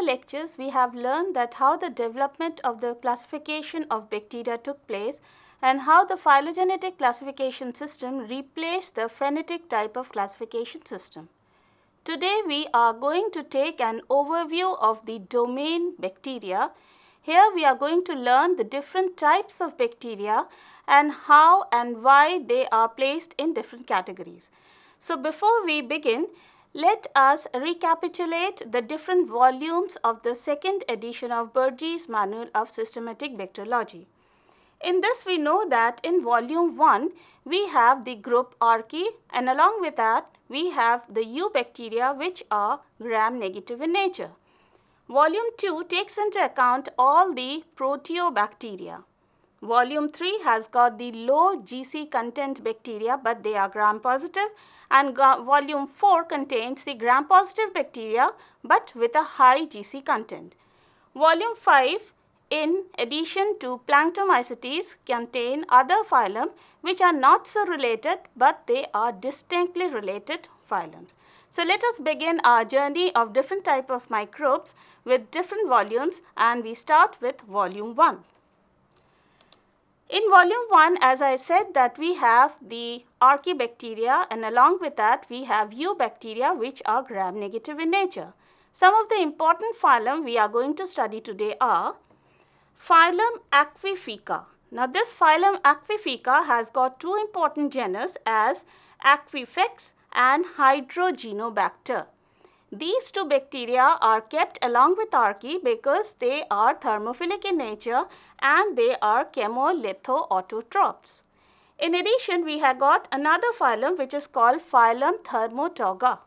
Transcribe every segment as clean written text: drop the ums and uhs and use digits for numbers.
lectures, we have learned that how the development of the classification of bacteria took place and how the phylogenetic classification system replaced the phenetic type of classification system. Today, we are going to take an overview of the domain bacteria. Here, we are going to learn the different types of bacteria and how and why they are placed in different categories. So, before we begin, let us recapitulate the different volumes of the second edition of Burgess Manual of Systematic Bacteriology. In this, we know that in volume 1, we have the group Archaea, and along with that, we have the eubacteria, which are gram-negative in nature. Volume 2 takes into account all the proteobacteria. Volume 3 has got the low GC content bacteria, but they are gram-positive, and volume 4 contains the gram-positive bacteria, but with a high GC content. Volume 5, in addition to Planktomycetes, contain other phylum which are not so related, but they are distinctly related phylums. So let us begin our journey of different type of microbes with different volumes, and we start with volume 1. In volume 1, as I said, that we have the Archaeobacteria, and along with that we have eubacteria, which are gram-negative in nature. Some of the important phylum we are going to study today are phylum Aquifica. Now this phylum Aquifica has got two important genus as Aquifex and Hydrogenobacter. These two bacteria are kept along with Archaea because they are thermophilic in nature and they are chemolithoautotrophs. In addition, we have got another phylum which is called phylum Thermotoga.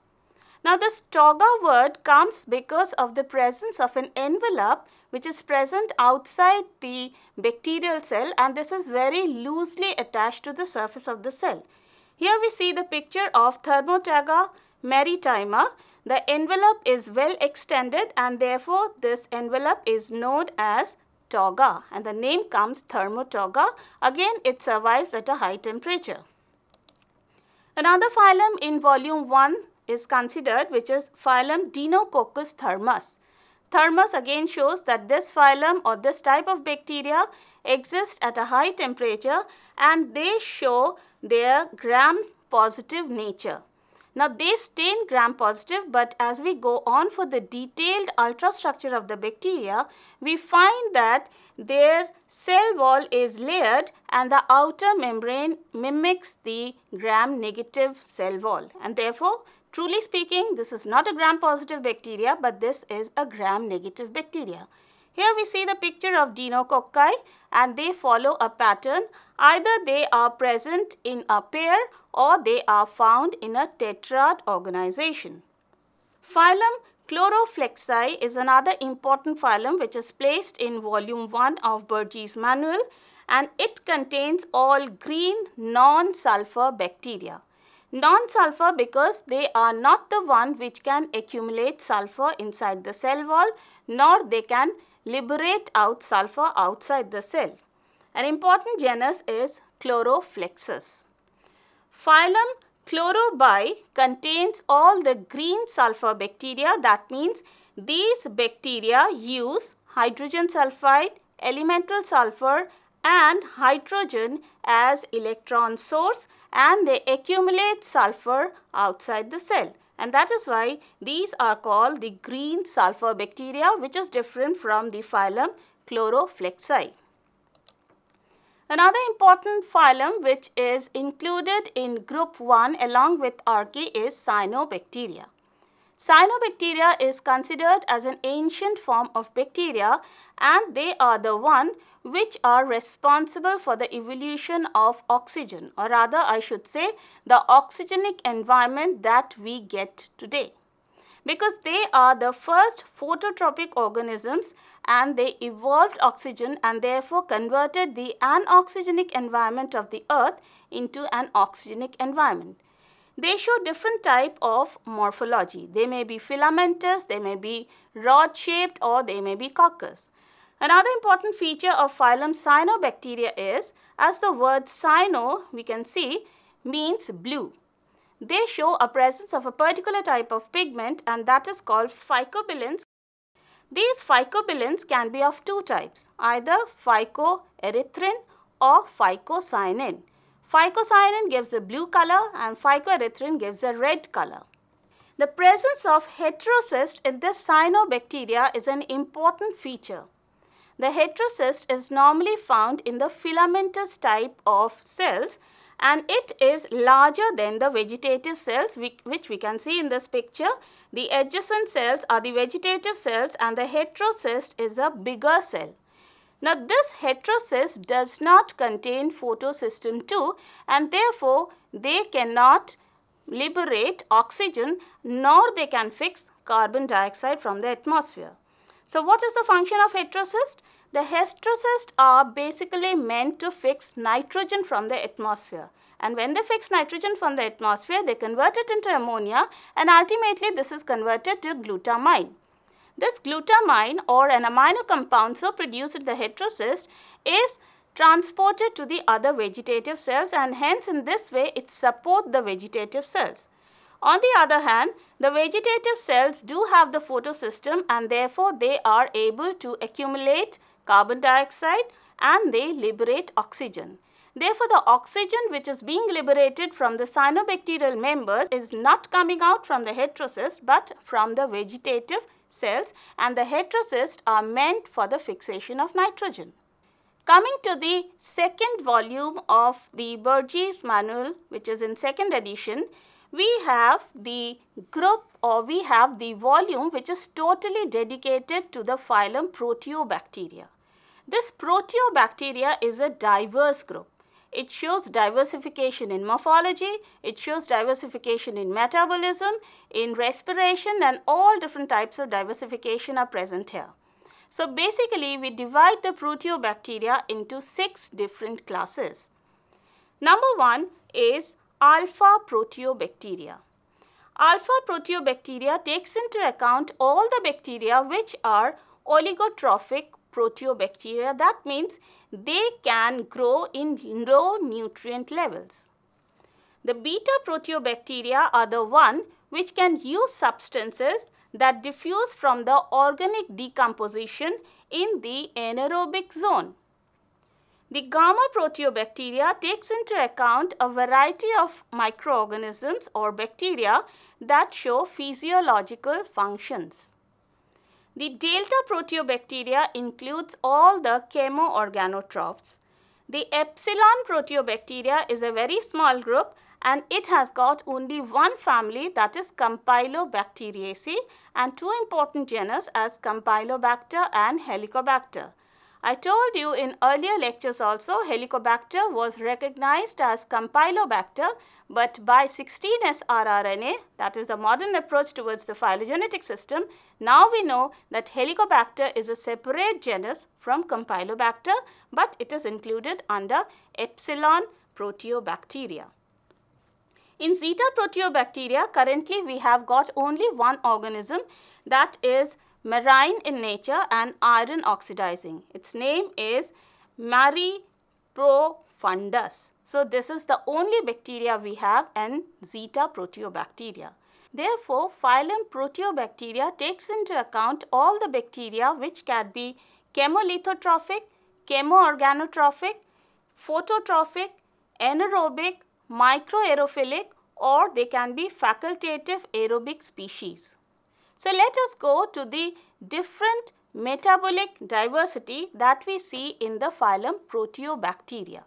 Now this toga word comes because of the presence of an envelope which is present outside the bacterial cell, and this is very loosely attached to the surface of the cell. Here we see the picture of Thermotoga maritima. The envelope is well extended, and therefore this envelope is known as toga, and the name comes Thermotoga. Again, it survives at a high temperature. Another phylum in volume 1 is considered, which is phylum Deinococcus thermus. Thermus again shows that this phylum or this type of bacteria exists at a high temperature, and they show their gram-positive nature. Now they stain gram-positive, but as we go on for the detailed ultrastructure of the bacteria, we find that their cell wall is layered and the outer membrane mimics the gram-negative cell wall, and therefore, truly speaking, this is not a gram-positive bacteria, but this is a gram-negative bacteria. Here we see the picture of Deinococcus, and they follow a pattern. Either they are present in a pair or they are found in a tetrad organization. Phylum Chloroflexi is another important phylum which is placed in volume 1 of Burgess Manual, and it contains all green non-sulfur bacteria. Non-sulfur because they are not the one which can accumulate sulfur inside the cell wall, nor they can liberate out sulfur outside the cell. An important genus is Chloroflexus. Phylum Chlorobi contains all the green sulfur bacteria. That means these bacteria use hydrogen sulfide, elemental sulfur and hydrogen as electron source, and they accumulate sulfur outside the cell. And that is why these are called the green sulfur bacteria, which is different from the phylum Chloroflexi. Another important phylum which is included in group 1 along with Archaea is Cyanobacteria. Cyanobacteria is considered as an ancient form of bacteria, and they are the one which are responsible for the evolution of oxygen, or rather I should say the oxygenic environment that we get today. Because they are the first phototropic organisms, and they evolved oxygen and therefore converted the anoxygenic environment of the earth into an oxygenic environment. They show different type of morphology. They may be filamentous, they may be rod-shaped, or they may be coccus. Another important feature of phylum Cyanobacteria is, as the word cyano we can see means blue. They show a presence of a particular type of pigment, and that is called phycobilins. These phycobilins can be of two types, either phycoerythrin or phycocyanin. Phycocyanin gives a blue color and phycoerythrin gives a red color. The presence of heterocyst in this cyanobacteria is an important feature. The heterocyst is normally found in the filamentous type of cells, and it is larger than the vegetative cells, which we can see in this picture. The adjacent cells are the vegetative cells and the heterocyst is a bigger cell. Now this heterocyst does not contain photosystem II, and therefore they cannot liberate oxygen nor they can fix carbon dioxide from the atmosphere. So what is the function of heterocyst? The heterocysts are basically meant to fix nitrogen from the atmosphere, and when they fix nitrogen from the atmosphere, they convert it into ammonia, and ultimately this is converted to glutamine. This glutamine, or an amino compound so produced in the heterocyst, is transported to the other vegetative cells, and hence in this way it supports the vegetative cells. On the other hand, the vegetative cells do have the photosystem, and therefore they are able to accumulate carbon dioxide and they liberate oxygen. Therefore, the oxygen which is being liberated from the cyanobacterial members is not coming out from the heterocyst but from the vegetative cells, and the heterocysts are meant for the fixation of nitrogen. Coming to the second volume of the Burgess manual, which is in second edition, we have the group, or we have the volume which is totally dedicated to the phylum Proteobacteria. This Proteobacteria is a diverse group. It shows diversification in morphology, it shows diversification in metabolism, in respiration, and all different types of diversification are present here. So basically we divide the Proteobacteria into 6 different classes. Number 1 is Alpha Proteobacteria. Alpha Proteobacteria takes into account all the bacteria which are oligotrophic Proteobacteria. That means they can grow in low nutrient levels. The Beta Proteobacteria are the one which can use substances that diffuse from the organic decomposition in the anaerobic zone. The Gamma Proteobacteria takes into account a variety of microorganisms or bacteria that show physiological functions. The Delta Proteobacteria includes all the chemoorganotrophs. The Epsilon Proteobacteria is a very small group, and it has got only one family, that is Campylobacteriaceae, and 2 important genus as Campylobacter and Helicobacter. I told you in earlier lectures also, Helicobacter was recognized as Campylobacter, but by 16S rRNA, that is a modern approach towards the phylogenetic system, now we know that Helicobacter is a separate genus from Campylobacter, but it is included under Epsilon Proteobacteria. In Zeta Proteobacteria, currently we have got only one organism, that is marine in nature and iron oxidizing. Its name is Mareprofundus. So this is the only bacteria we have in Zeta Proteobacteria. Therefore, phylum Proteobacteria takes into account all the bacteria which can be chemolithotrophic, chemoorganotrophic, phototrophic, anaerobic, microaerophilic, or they can be facultative aerobic species. So let us go to the different metabolic diversity that we see in the phylum Proteobacteria.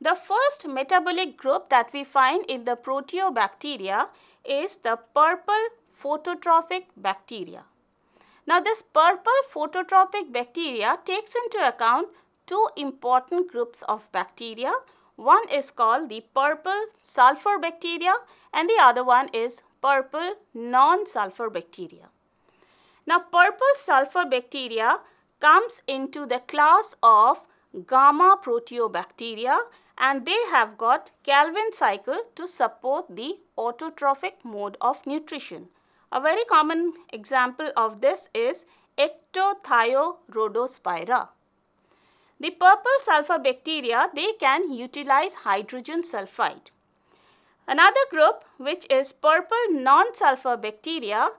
The first metabolic group that we find in the Proteobacteria is the purple phototrophic bacteria. Now this purple phototrophic bacteria takes into account 2 important groups of bacteria. One is called the purple sulfur bacteria and the other one is purple non-sulfur bacteria. Now purple sulfur bacteria comes into the class of gamma proteobacteria, and they have got Calvin cycle to support the autotrophic mode of nutrition. A very common example of this is Ectothiorhodospira. The purple sulfur bacteria, they can utilize hydrogen sulfide. Another group which is purple non-sulfur bacteria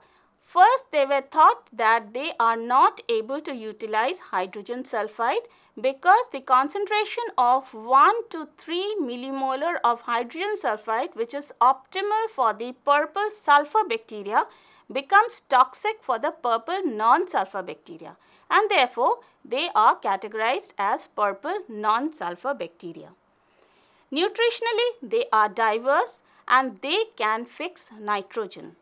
First, they were thought that they are not able to utilize hydrogen sulfide because the concentration of 1 to 3 millimolar of hydrogen sulfide, which is optimal for the purple sulfur bacteria, becomes toxic for the purple non-sulfur bacteria, and therefore they are categorized as purple non-sulfur bacteria. Nutritionally, they are diverse and they can fix nitrogen.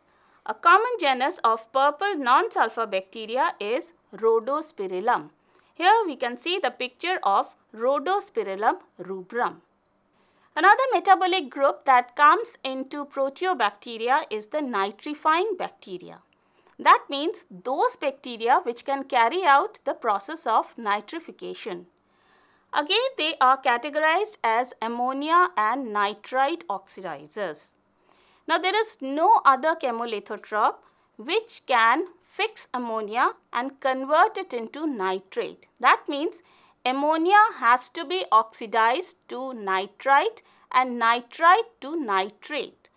A common genus of purple non-sulfur bacteria is Rhodospirillum. Here we can see the picture of Rhodospirillum rubrum. Another metabolic group that comes into proteobacteria is the nitrifying bacteria. That means those bacteria which can carry out the process of nitrification. Again, they are categorized as ammonia and nitrite oxidizers. Now, there is no other chemolithotrop which can fix ammonia and convert it into nitrate. That means ammonia has to be oxidized to nitrite and nitrite to nitrate.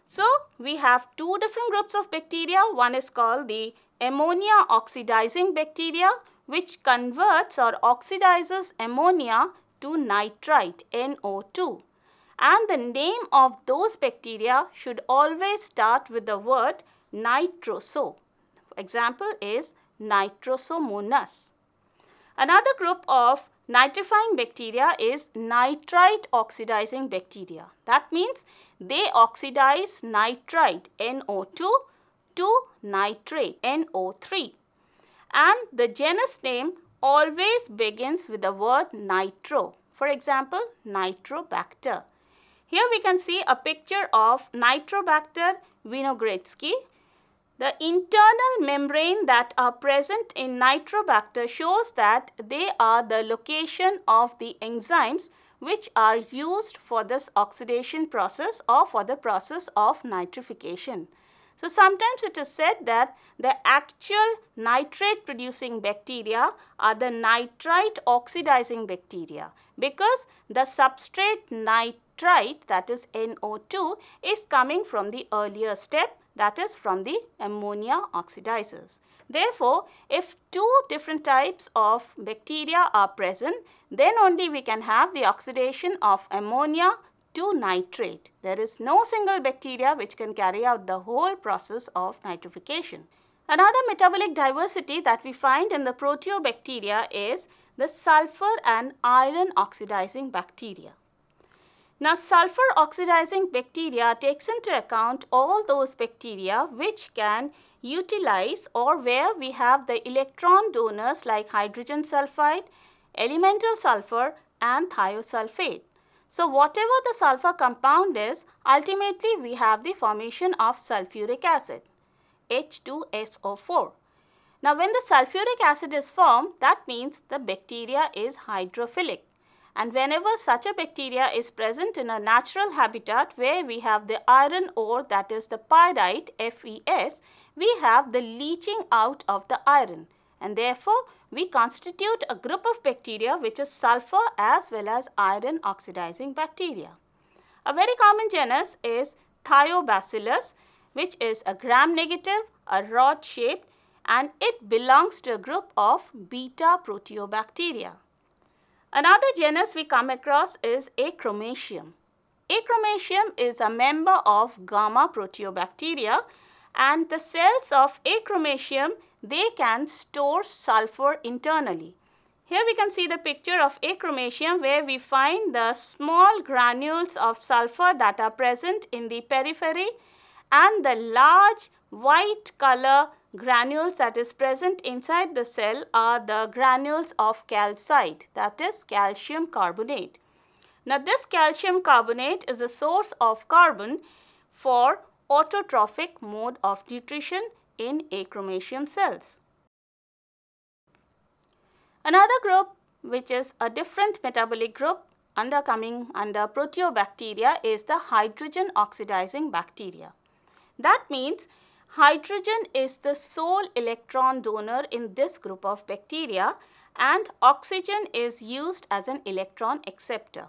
So, we have two different groups of bacteria. One is called the ammonia oxidizing bacteria, which converts or oxidizes ammonia to nitrite, NO2. And the name of those bacteria should always start with the word nitroso. Example is Nitrosomonas. Another group of nitrifying bacteria is nitrite oxidizing bacteria. That means they oxidize nitrite, NO2, to nitrate, NO3. And the genus name always begins with the word nitro. For example, Nitrobacter. Here we can see a picture of Nitrobacter vinogredsky. The internal membrane that are present in Nitrobacter shows that they are the location of the enzymes which are used for this oxidation process or for the process of nitrification. So, sometimes it is said that the actual nitrate producing bacteria are the nitrite oxidizing bacteria because the substrate nitrite, that is NO2, is coming from the earlier step, that is from the ammonia oxidizers. Therefore, if two different types of bacteria are present, then only we can have the oxidation of ammonia to nitrate. There is no single bacteria which can carry out the whole process of nitrification. Another metabolic diversity that we find in the proteobacteria is the sulfur and iron oxidizing bacteria. Now, sulfur oxidizing bacteria takes into account all those bacteria which can utilize or where we have the electron donors like hydrogen sulfide, elemental sulfur and thiosulfate. So, whatever the sulfur compound is, ultimately we have the formation of sulfuric acid, H2SO4. Now, when the sulfuric acid is formed, that means the bacteria is hydrophilic. And whenever such a bacteria is present in a natural habitat where we have the iron ore, that is the pyrite, FeS, we have the leaching out of the iron. And therefore, we constitute a group of bacteria which is sulfur as well as iron oxidizing bacteria. A very common genus is Thiobacillus, which is a gram-negative, a rod-shaped, and it belongs to a group of beta proteobacteria. Another genus we come across is Acromatium. Acromatium is a member of gamma proteobacteria, and the cells of Acromatium, they can store sulfur internally. Here we can see the picture of Acromatium where we find the small granules of sulfur that are present in the periphery and the large white color granules that is present inside the cell are the granules of calcite, that is calcium carbonate. Now, this calcium carbonate is a source of carbon for autotrophic mode of nutrition in Acromatium cells. Another group which is a different metabolic group coming under proteobacteria is the hydrogen oxidizing bacteria. That means hydrogen is the sole electron donor in this group of bacteria and oxygen is used as an electron acceptor.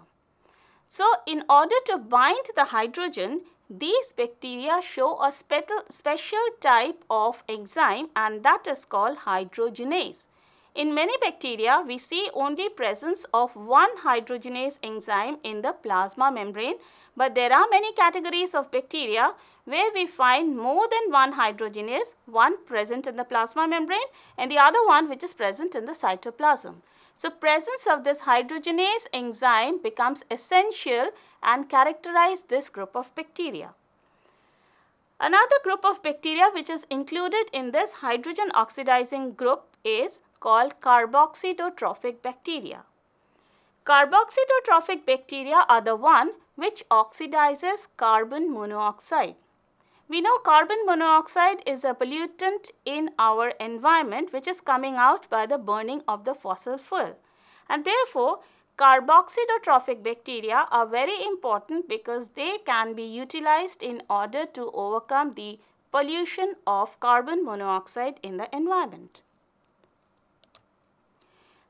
So, in order to bind the hydrogen, these bacteria show a special type of enzyme, and that is called hydrogenase. In many bacteria, we see only presence of one hydrogenase enzyme in the plasma membrane, but there are many categories of bacteria where we find more than one hydrogenase, one present in the plasma membrane and the other one which is present in the cytoplasm. So, presence of this hydrogenase enzyme becomes essential and characterize this group of bacteria. Another group of bacteria which is included in this hydrogen oxidizing group is called carboxydotrophic bacteria. Carboxydotrophic bacteria are the one which oxidizes carbon monoxide. We know carbon monoxide is a pollutant in our environment which is coming out by the burning of the fossil fuel, and therefore carboxydotrophic bacteria are very important because they can be utilized in order to overcome the pollution of carbon monoxide in the environment.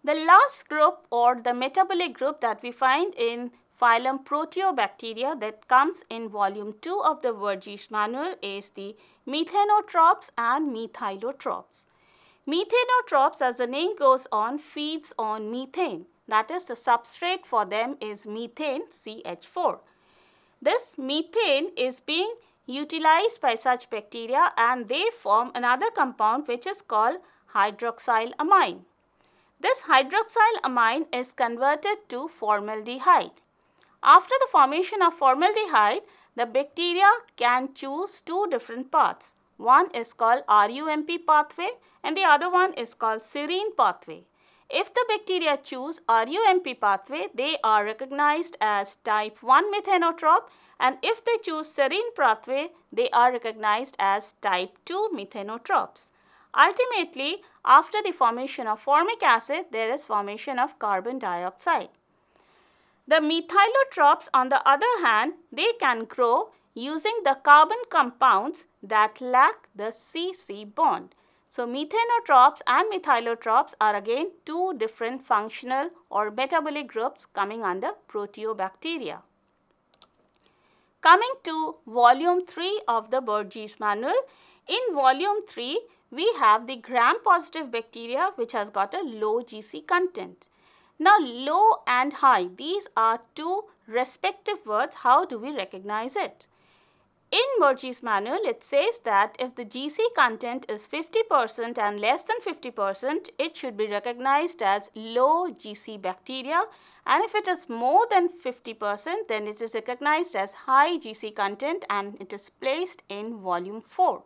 The last group or the metabolic group that we find in phylum Proteobacteria that comes in volume 2 of the Virgis manual is the methanotropes and methylotropes. Methanotropes, as the name goes on, feeds on methane. That is, the substrate for them is methane, CH4. This methane is being utilized by such bacteria and they form another compound which is called hydroxylamine. This hydroxylamine is converted to formaldehyde. After the formation of formaldehyde, the bacteria can choose two different paths. One is called RUMP pathway and the other one is called serine pathway. If the bacteria choose RUMP pathway, they are recognized as type 1 methanotrope, and if they choose serine pathway, they are recognized as type 2 methanotropes. Ultimately, after the formation of formic acid, there is formation of carbon dioxide. The methylotropes, on the other hand, they can grow using the carbon compounds that lack the C-C bond. So, methanotropes and methylotropes are again two different functional or metabolic groups coming under Proteobacteria. Coming to volume 3 of the Virgis manual, in volume 3, we have the gram-positive bacteria which has got a low GC content. Now, low and high, these are two respective words. How do we recognize it? In Virgis manual, it says that if the GC content is 50% and less than 50%, it should be recognized as low GC bacteria, and if it is more than 50%, then it is recognized as high GC content and it is placed in volume 4.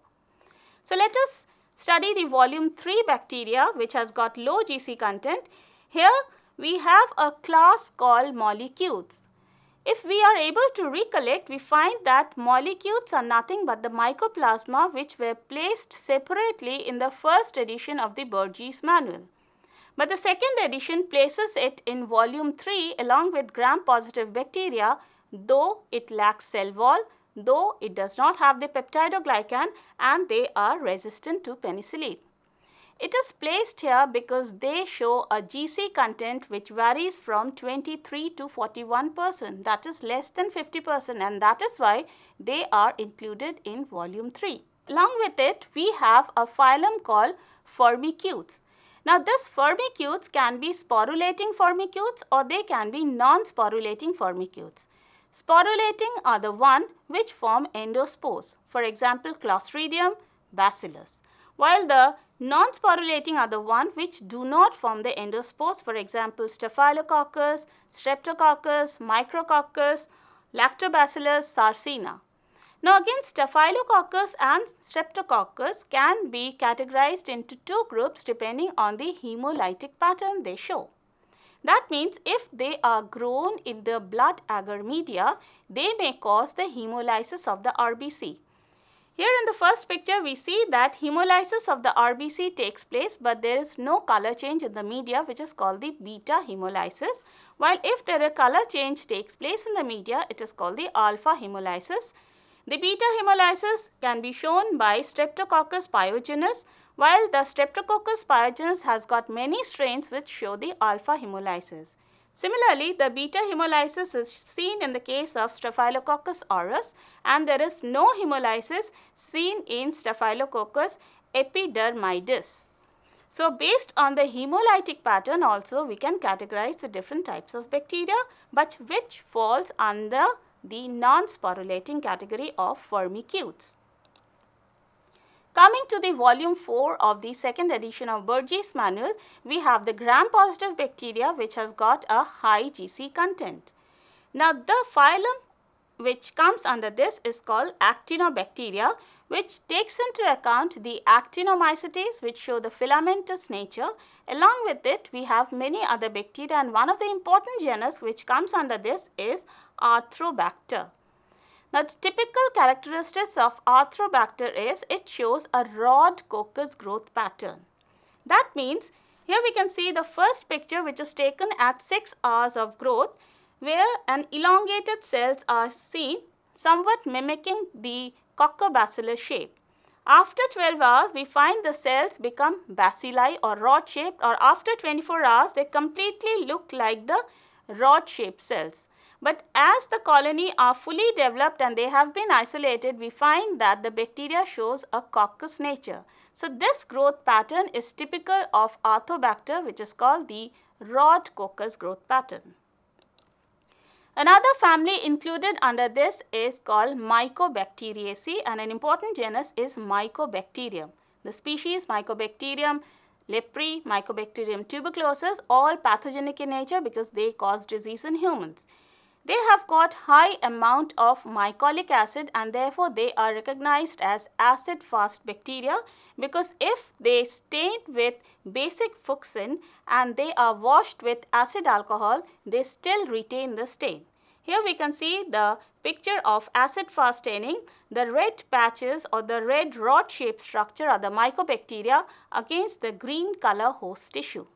So, let us study the volume 3 bacteria which has got low GC content. Here we have a class called molecules. If we are able to recollect, we find that molecules are nothing but the mycoplasma which were placed separately in the first edition of the Virgis manual. But the second edition places it in volume 3 along with gram-positive bacteria, though it lacks cell wall, though it does not have the peptidoglycan, and they are resistant to penicillin. It is placed here because they show a GC content which varies from 23 to 41%, that is less than 50%, and that is why they are included in volume 3. Along with it, we have a phylum called Firmicutes. Now, this Firmicutes can be sporulating Firmicutes or they can be non-sporulating Firmicutes. Sporulating are the one which form endospores, for example, Clostridium, Bacillus, while the non-sporulating are the one which do not form the endospores, for example, Staphylococcus, Streptococcus, Micrococcus, Lactobacillus, Sarcina. Now again, Staphylococcus and Streptococcus can be categorized into two groups depending on the hemolytic pattern they show. That means if they are grown in the blood agar media, they may cause the hemolysis of the RBC. Here in the first picture, we see that hemolysis of the RBC takes place, but there is no color change in the media, which is called the beta hemolysis. While if there a color change takes place in the media, it is called the alpha hemolysis. The beta hemolysis can be shown by Streptococcus pyogenes, while the Streptococcus pyogenes has got many strains which show the alpha hemolysis. Similarly, the beta hemolysis is seen in the case of Staphylococcus aureus, and there is no hemolysis seen in Staphylococcus epidermidis. So, based on the hemolytic pattern also we can categorize the different types of bacteria, but which falls under the non-sporulating category of Firmicutes. Coming to the volume 4 of the second edition of Burgess manual, we have the gram-positive bacteria which has got a high GC content. Now, the phylum which comes under this is called Actinobacteria, which takes into account the actinomycetes which show the filamentous nature. Along with it, we have many other bacteria, and one of the important genus which comes under this is Arthrobacter. Now, the typical characteristics of Arthrobacter is it shows a rod coccus growth pattern. That means here we can see the first picture which is taken at 6 hours of growth, where an elongated cells are seen somewhat mimicking the coccobacillus shape. After 12 hours, we find the cells become bacilli or rod shaped, or after 24 hours they completely look like the rod shaped cells. But as the colony are fully developed and they have been isolated, we find that the bacteria shows a coccus nature. So, this growth pattern is typical of Arthrobacter, which is called the rod coccus growth pattern. Another family included under this is called Mycobacteriaceae, and an important genus is Mycobacterium. The species Mycobacterium leprae, Mycobacterium tuberculosis, all pathogenic in nature because they cause disease in humans. They have got high amount of mycolic acid, and therefore they are recognized as acid fast bacteria, because if they stain with basic fuchsin and they are washed with acid alcohol, they still retain the stain. Here we can see the picture of acid fast staining. The red patches or the red rod shaped structure are the mycobacteria against the green color host tissue.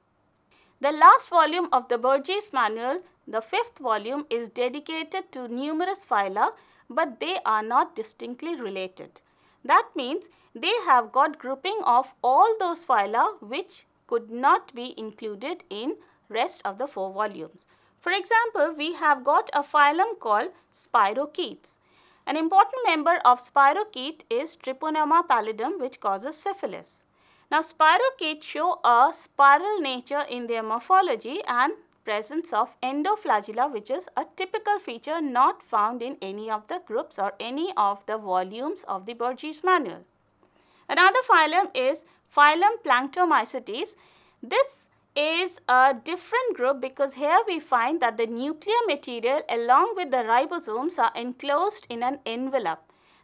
The last volume of the Burgess manual, the 5th volume, is dedicated to numerous phyla, but they are not distinctly related. That means they have got grouping of all those phyla which could not be included in rest of the 4 volumes. For example, we have got a phylum called Spirochetes. An important member of Spirochete is Treponema pallidum, which causes syphilis. Now, spirochetes show a spiral nature in their morphology and presence of endoflagella, which is a typical feature not found in any of the groups or any of the volumes of the Burgess manual. Another phylum is phylum Planktomycetes. This is a different group because here we find that the nuclear material along with the ribosomes are enclosed in an envelope.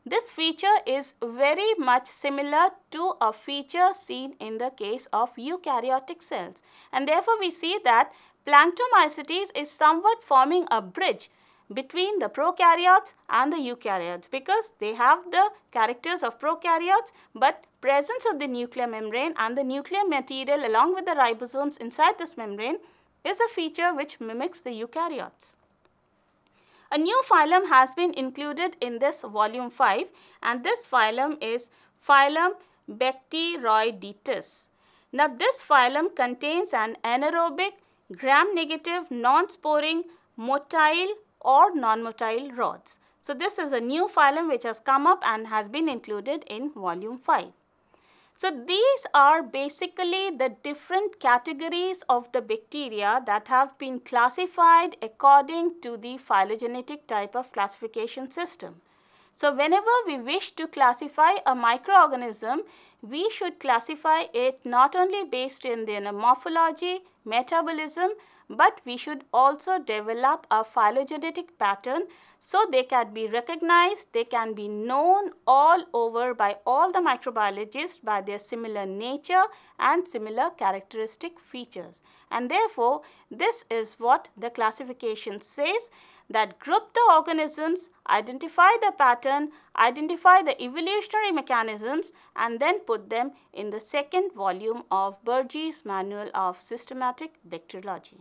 This feature is very much similar to a feature seen in the case of eukaryotic cells, and therefore we see that Planktomycetes is somewhat forming a bridge between the prokaryotes and the eukaryotes, because they have the characters of prokaryotes, but presence of the nuclear membrane and the nuclear material along with the ribosomes inside this membrane is a feature which mimics the eukaryotes. A new phylum has been included in this volume 5, and this phylum is phylum Bacteroidetes. Now, this phylum contains an anaerobic, gram-negative, non-sporing, motile or non-motile rods. So, this is a new phylum which has come up and has been included in volume 5. So, these are basically the different categories of the bacteria that have been classified according to the phylogenetic type of classification system. So, whenever we wish to classify a microorganism, we should classify it not only based in their morphology, metabolism, but we should also develop a phylogenetic pattern so they can be recognized, they can be known all over by all the microbiologists by their similar nature and similar characteristic features. And therefore, this is what the classification says, that group the organisms, identify the pattern, identify the evolutionary mechanisms, and then put them in the second volume of Burgess Manual of Systematic Bacteriology.